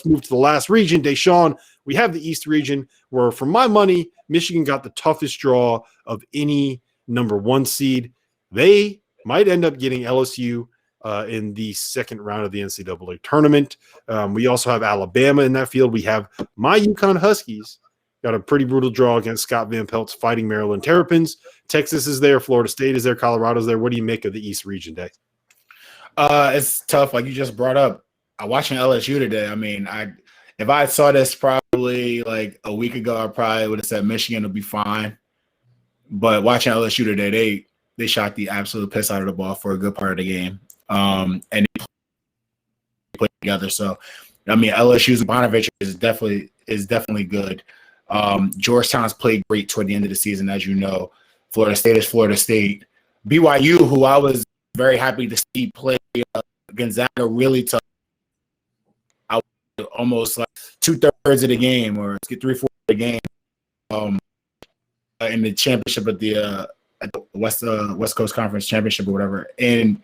let's move to the last region. Da'Sean, we have the East region where, for my money, Michigan got the toughest draw of any number 1 seed. They might end up getting LSU in the second round of the NCAA tournament. We also have Alabama in that field. We have my UConn Huskies. Got a pretty brutal draw against Scott Van Pelt's Fighting Maryland Terrapins. Texas is there. Florida State is there. Colorado's there. What do you make of the East region, Day? It's tough. Like you just brought up, watching LSU today. I mean, if I saw this probably like a week ago, I probably would have said Michigan will be fine. But watching LSU today, they shot the absolute piss out of the ball for a good part of the game. And they played together. So, I mean, LSU's Bonaventure is definitely good. Georgetown's played great toward the end of the season, as you know. Florida State is Florida State. BYU, who I was very happy to see play Gonzaga really tough. Almost like 2/3 of the game, or 3/4 of the game, in the championship at the West Coast Conference Championship or whatever. And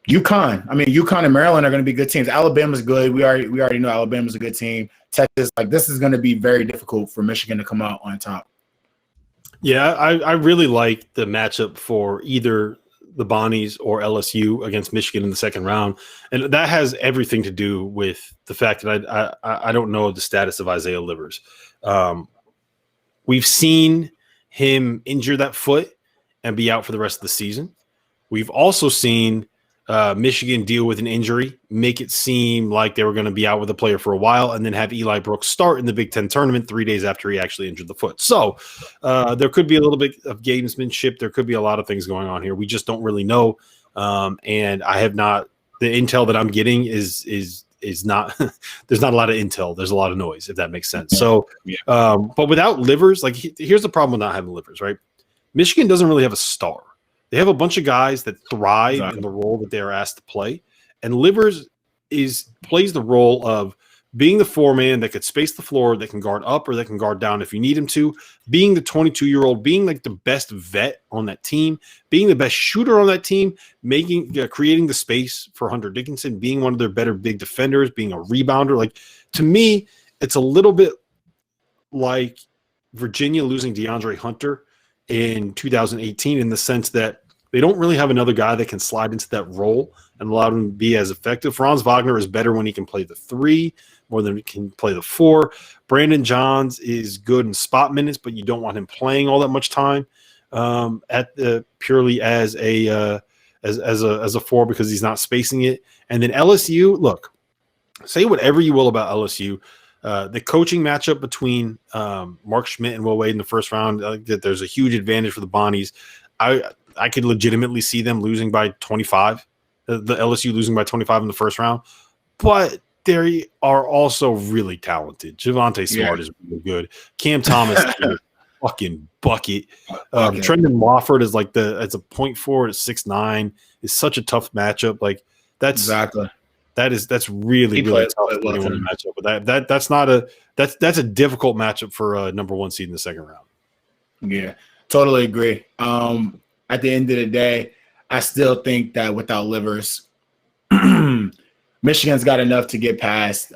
UConn, UConn and Maryland are going to be good teams. Alabama's good. We already know Alabama's a good team. Texas, this is going to be very difficult for Michigan to come out on top. Yeah, I really like the matchup for either the Bonnies or LSU against Michigan in the second round. And that has everything to do with the fact that I don't know the status of Isaiah Livers. We've seen him injure that foot and be out for the rest of the season. We've also seen Michigan deal with an injury, make it seem like they were going to be out with a player for a while, and then have Eli Brooks start in the Big Ten tournament 3 days after he actually injured the foot. So there could be a little bit of gamesmanship. There could be a lot of things going on here. We just don't really know. And I have not – the intel that I'm getting is not – there's not a lot of intel. There's a lot of noise, if that makes sense. So, but without Livers, here's the problem with not having Livers, right? Michigan doesn't really have a star. They have a bunch of guys that thrive in the role that they are asked to play. And Livers plays the role of being the four-man that could space the floor, that can guard up or that can guard down if you need him to, being the 22-year-old, being like the best vet on that team, being the best shooter on that team, creating the space for Hunter Dickinson, being one of their better big defenders, being a rebounder. To me, it's a little bit like Virginia losing DeAndre Hunter in 2018 in the sense that they don't really have another guy that can slide into that role and allow him to be as effective. Franz Wagner is better when he can play the 3 more than he can play the 4. Brandon Johns is good in spot minutes, but you don't want him playing all that much time purely as a 4 because he's not spacing it. And then LSU, look, say whatever you will about LSU. The coaching matchup between Mark Schmidt and Will Wade in the first round, that there's a huge advantage for the Bonnies. I could legitimately see them losing by 25, the LSU losing by 25 in the first round. But they are also really talented. Javonte Smart is really good. Cam Thomas is a fucking bucket. Trendon Wofford is as a point forward at 6'9", is such a tough matchup. That's exactly. That's really tough to match up. But that's a difficult matchup for a number 1 seed in the second round. Yeah, totally agree. At the end of the day, I still think that without Livers, Michigan's got enough to get past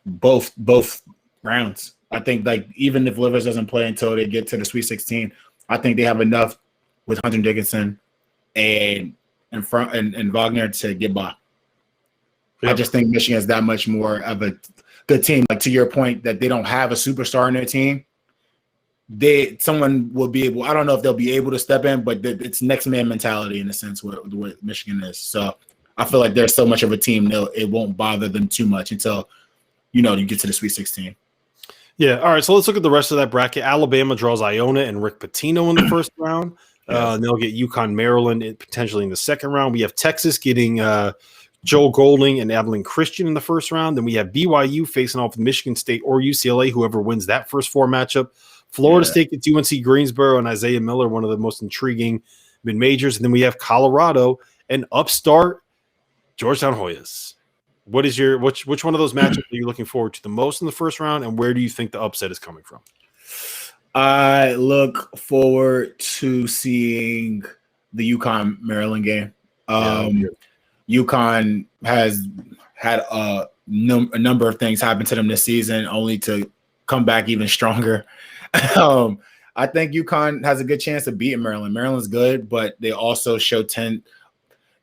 both rounds. I think even if Livers doesn't play until they get to the Sweet 16, I think they have enough with Hunter Dickinson and Wagner to get by. Yep. I just think Michigan is that much more of a good team. To your point that they don't have a superstar in their team, someone will be able. I don't know if they'll be able to step in, but it's next man mentality in a sense what Michigan is. So I feel like they're so much of a team it won't bother them too much until you get to the Sweet 16. Yeah. All right. So let's look at the rest of that bracket. Alabama draws Iona and Rick Pitino in the first round. And they'll get UConn, Maryland potentially in the second round. We have Texas getting Joe Golding and Abilene Christian in the first round. Then we have BYU facing off with Michigan State or UCLA, whoever wins that first 4 matchup. Florida State gets UNC Greensboro and Isaiah Miller, one of the most intriguing mid-majors. And then we have Colorado and upstart Georgetown Hoyas. Which one of those matchups are you looking forward to the most in the first round, and where do you think the upset is coming from? I look forward to seeing the UConn Maryland game. UConn has had a a number of things happened to them this season, only to come back even stronger. I think UConn has a good chance of beating Maryland. Maryland's good, but they also show tons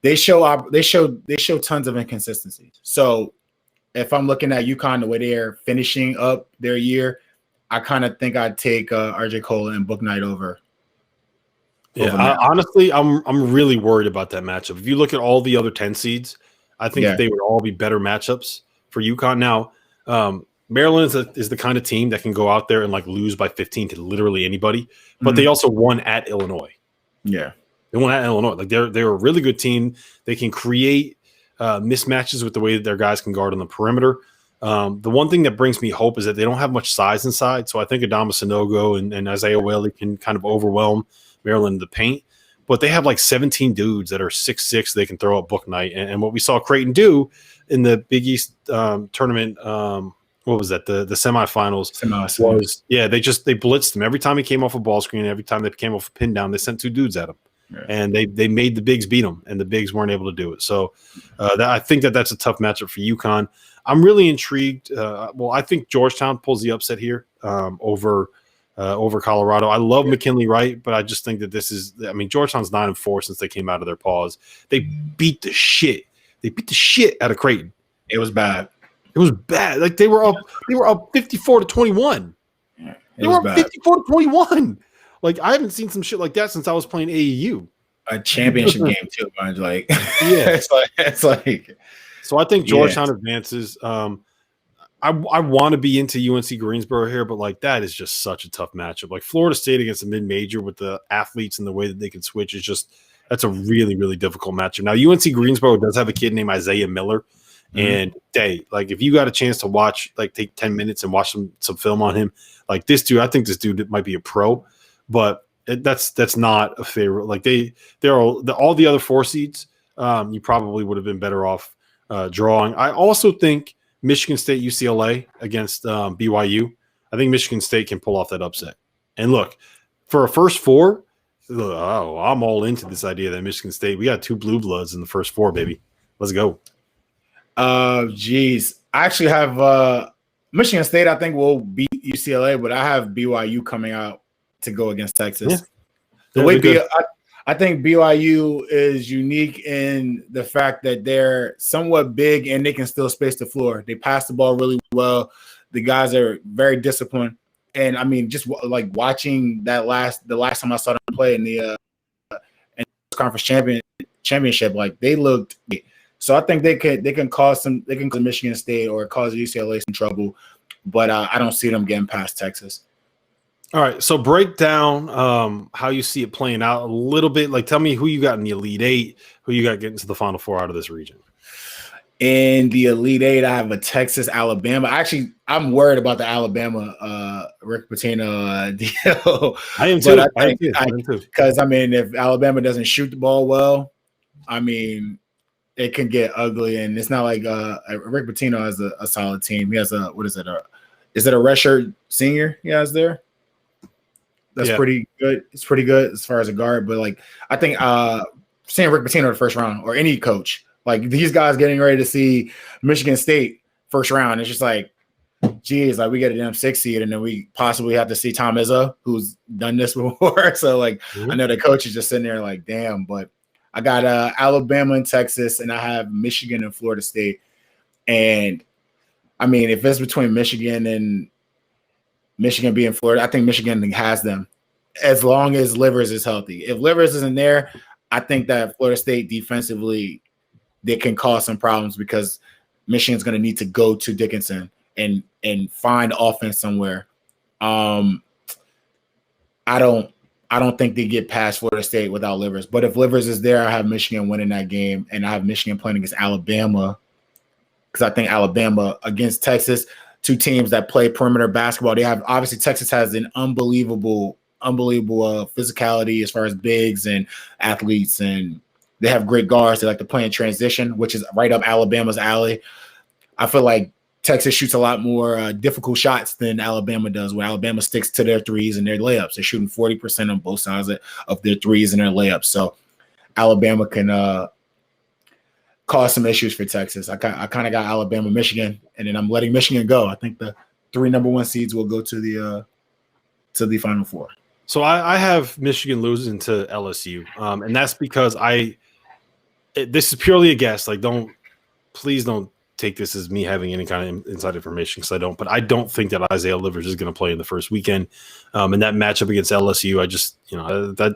of inconsistencies. So if I'm looking at UConn the way they're finishing up their year, I kind of think I'd take RJ Cole and Book Knight over. Yeah, honestly, I'm really worried about that matchup. If you look at all the other 10 seeds, I think they would all be better matchups for UConn. Now, Maryland is the kind of team that can go out there and like lose by 15 to literally anybody, but they also won at Illinois. Yeah, they won at Illinois. Like they're a really good team. They can create mismatches with the way that their guys can guard on the perimeter. The one thing that brings me hope is that they don't have much size inside. So I think Adama Sanogo and Isaiah Whaley can kind of overwhelm Maryland in the paint. But they have like 17 dudes that are 6'6" they can throw at Book Knight. And what we saw Creighton do in the Big East tournament, what was that? The semifinals was, they blitzed him. Every time he came off a ball screen, every time they came off a pin down, they sent two dudes at him. Yeah. And they made the bigs beat them, and the bigs weren't able to do it. So I think that's a tough matchup for UConn. I'm really intrigued. I think Georgetown pulls the upset here over Colorado. I love McKinley Wright, but I just think that Georgetown's 9-4 since they came out of their pause. They beat the shit out of Creighton. It was bad. Like they were up 54-21. Yeah, they were up 54-21. Like I haven't seen some shit like that since I was playing AAU. A championship game too, man. Like it's like. So I think Georgetown advances. I want to be into UNC Greensboro here, but like that is just such a tough matchup. Like Florida State against a mid-major with the athletes and the way that they can switch is just that's a really, really difficult matchup. Now UNC Greensboro does have a kid named Isaiah Miller, and if you got a chance to watch, like take 10 minutes and watch some film on him, like this dude, I think this dude might be a pro, but that's not a favorite. Like all the other 4 seeds, you probably would have been better off drawing. I also think Michigan State, UCLA against BYU. I think Michigan State can pull off that upset. And look, for a first 4, I'm all into this idea that Michigan State, we got 2 blue bloods in the first 4, baby. Let's go. Geez. I actually have Michigan State, I think, will beat UCLA, but I have BYU coming out to go against Texas. Yeah. The way I think BYU is unique in the fact that they're somewhat big and they can still space the floor. They pass the ball really well. The guys are very disciplined. And I mean, just like watching the last time I saw them play in the conference championship, like they looked. So I think they can cause Michigan State or cause UCLA some trouble, but I don't see them getting past Texas. All right, so break down how you see it playing out a little bit. Like, tell me who you got in the Elite Eight, who you got getting to the Final Four out of this region. In the Elite Eight, I have a Texas, Alabama. Actually, I'm worried about the Alabama Rick Pitino deal. I am too. Because, I mean, if Alabama doesn't shoot the ball well, I mean, it can get ugly. And it's not like Rick Pitino has a solid team. He has is it a redshirt senior he has there? That's pretty good. It's pretty good as far as a guard. But, like, I think seeing Rick Pitino the first round or any coach, like these guys getting ready to see Michigan State first round, it's just like, geez, like we get a damn 6 seed and then we possibly have to see Tom Izzo, who's done this before. So, like, I know the coach is just sitting there like, damn. But I got Alabama and Texas, and I have Michigan and Florida State. And, I mean, if it's between Michigan and Michigan being Florida, I think Michigan has them as long as Livers is healthy. If Livers isn't there, I think that Florida State defensively, they can cause some problems because Michigan's going to need to go to Dickinson and find offense somewhere. I don't think they get past Florida State without Livers. But if Livers is there, I have Michigan winning that game, and I have Michigan playing against Alabama because I think Alabama against Texas, 2 teams that play perimeter basketball. They have obviously Texas has an unbelievable physicality as far as bigs and athletes, and they have great guards. They like to play in transition, which is right up Alabama's alley. I feel like Texas shoots a lot more difficult shots than Alabama does, where Alabama sticks to their threes and their layups. They're shooting 40% on both sides of their threes and their layups. So Alabama can cause some issues for Texas. I kind of got Alabama, Michigan, and then I'm letting Michigan go. I think the 3 number 1 seeds will go to the Final Four. So I have Michigan losing to LSU, and that's because this is purely a guess. Like, please don't take this as me having any kind of inside information, because I don't. But I don't think that Isaiah Livers is going to play in the first weekend, and that matchup against LSU, I just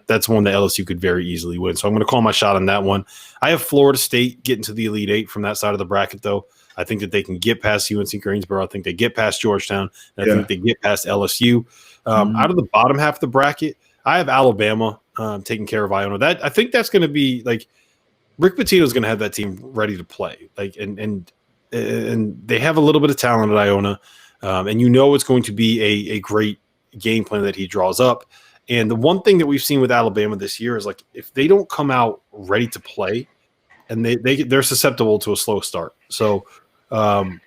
that's one that LSU could very easily win. So I'm going to call my shot on that one. I have Florida State getting to the Elite Eight from that side of the bracket, though. I think that they can get past UNC Greensboro. I think they get past Georgetown. And I think they get past LSU. Out of the bottom half of the bracket, I have Alabama taking care of Iona. I think that's going to be like Rick Pitino is going to have that team ready to play. Like and they have a little bit of talent at Iona, and it's going to be a great game plan that he draws up. And the one thing that we've seen with Alabama this year is, like, if they don't come out ready to play, and they're susceptible to a slow start. So I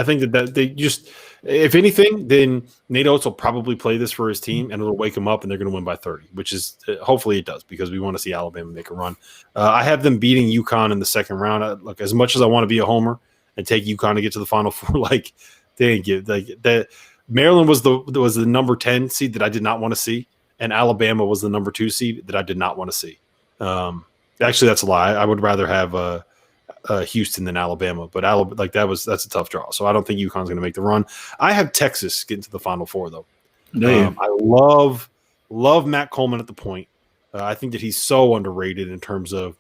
think that they just, if anything, then Nate Oates will probably play this for his team, and it'll wake them up, and they're going to win by 30, which is hopefully it does, because we want to see Alabama make a run. I have them beating UConn in the second round. Look, as much as I want to be a homer and take UConn to get to the Final Four, like, they didn't give that. Maryland was the number 10 seed that I did not want to see, and Alabama was the number 2 seed that I did not want to see. Actually, that's a lie. I would rather have Houston than Alabama, but that's a tough draw. So I don't think UConn's going to make the run. I have Texas getting to the Final Four, though. I love Matt Coleman at the point. I think that he's so underrated in terms of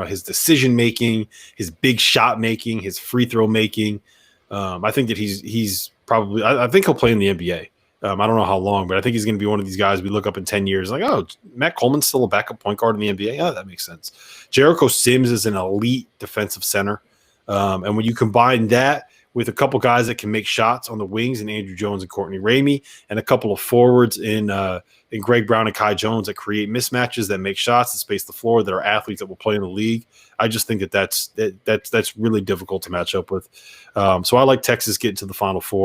his decision making, his big shot making, his free throw making. I think that he's probably. I think he'll play in the NBA. I don't know how long, but I think he's going to be one of these guys we look up in 10 years like, oh, Matt Coleman's still a backup point guard in the NBA? Yeah, that makes sense. Jericho Sims is an elite defensive center. And when you combine that with a couple guys that can make shots on the wings in Andrew Jones and Courtney Ramey, and a couple of forwards in Greg Brown and Kai Jones that create mismatches, that make shots, that space the floor, that are athletes that will play in the league, I just think that's really difficult to match up with. So I like Texas getting to the Final Four.